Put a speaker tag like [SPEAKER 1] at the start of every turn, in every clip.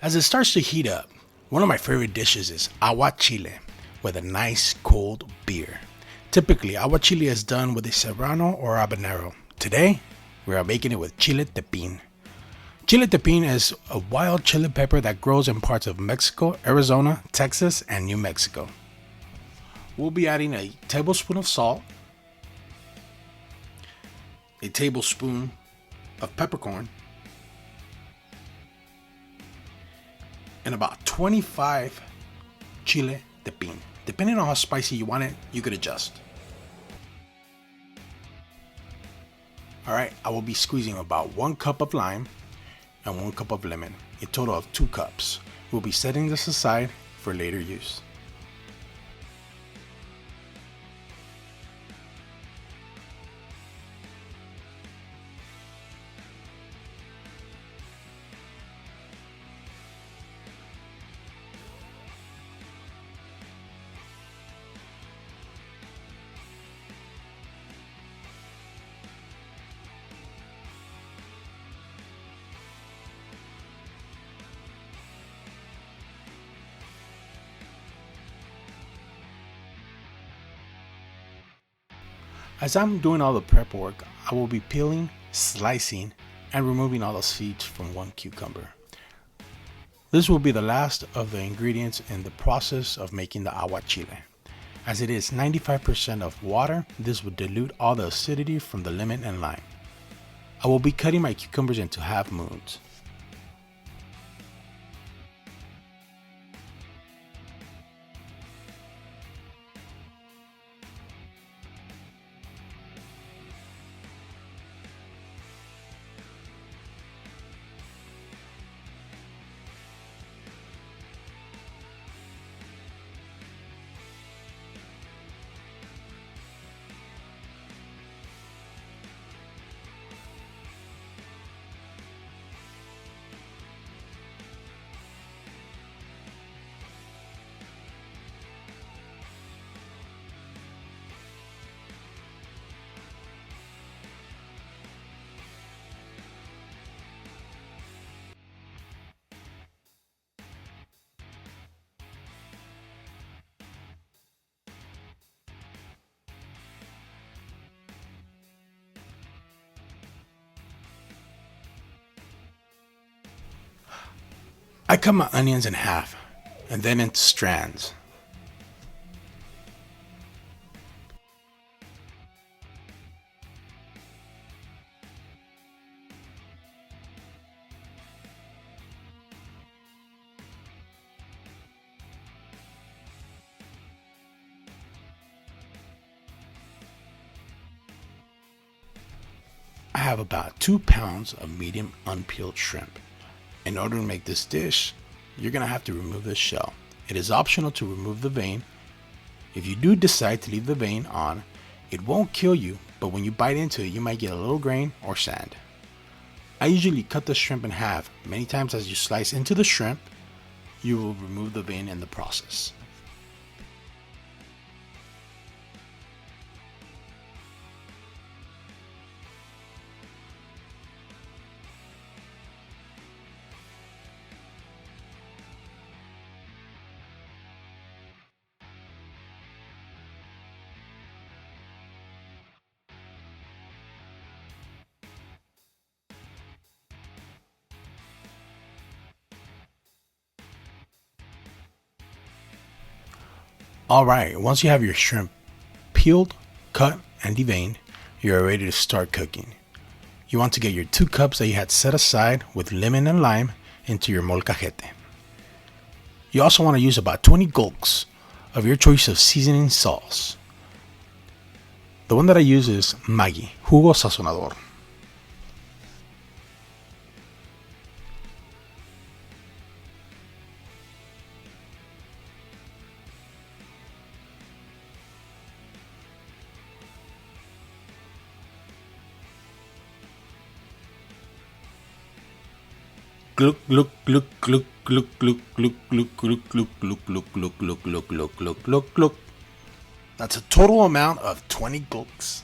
[SPEAKER 1] As it starts to heat up, one of my favorite dishes is aguachile with a nice cold beer. Typically, aguachile is done with a serrano or habanero. Today, we are making it with Chile-Tepin. Chile-Tepin is a wild chili pepper that grows in parts of Mexico, Arizona, Texas, and New Mexico. We'll be adding a tablespoon of salt, a tablespoon of peppercorn, and about 25 Chile-Tepin. Depending on how spicy you want it, you could adjust. Alright, I will be squeezing about 1 cup of lime and 1 cup of lemon, a total of 2 cups. We'll be setting this aside for later use. As I'm doing all the prep work, I will be peeling, slicing, and removing all the seeds from 1 cucumber. This will be the last of the ingredients in the process of making the aguachile. As it is 95% of water, this will dilute all the acidity from the lemon and lime. I will be cutting my cucumbers into half moons. I cut my onions in half and then into strands. I have about 2 pounds of medium unpeeled shrimp. In order to make this dish, you're going to have to remove the shell. It is optional to remove the vein. If you do decide to leave the vein on, it won't kill you, but when you bite into it, you might get a little grain or sand. I usually cut the shrimp in half. Many times as you slice into the shrimp, you will remove the vein in the process. Alright, once you have your shrimp peeled, cut, and deveined, you are ready to start cooking. You want to get your 2 cups that you had set aside with lemon and lime into your molcajete. You also want to use about 20 gulps of your choice of seasoning sauce. The one that I use is Maggi, jugo sazonador. Gluk gluk gluk gluk gluk gluk gluk gluk gluk gluk gluk gluk gluk gluk gluk gluk gluk gluk gluk. That's a total amount of 20 gluks.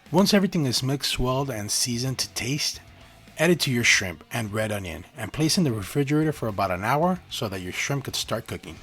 [SPEAKER 1] Once everything is mixed well and seasoned to taste, add it to your shrimp and red onion and place in the refrigerator for about an hour so that your shrimp could start cooking.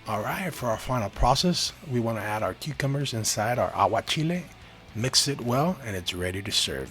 [SPEAKER 1] Alright, for our final process, we want to add our cucumbers inside our aguachile, mix it well, and it's ready to serve.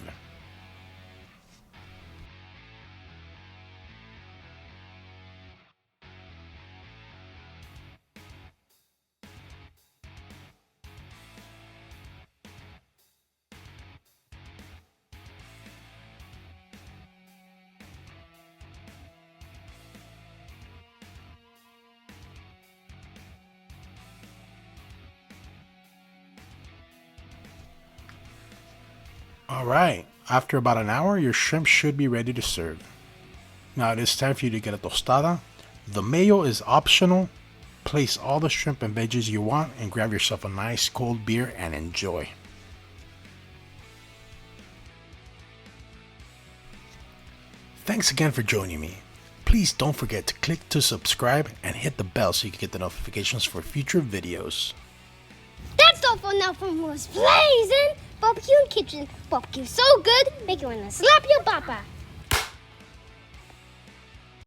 [SPEAKER 1] Alright, after about an hour, your shrimp should be ready to serve. Now it is time for you to get a tostada. The mayo is optional. Place all the shrimp and veggies you want and grab yourself a nice cold beer and enjoy. Thanks again for joining me. Please don't forget to click to subscribe and hit the bell so you can get the notifications for future videos.
[SPEAKER 2] That's all for now from Will's Blazing BBQ Kitchen. BBQ so good, make you wanna slap your papa.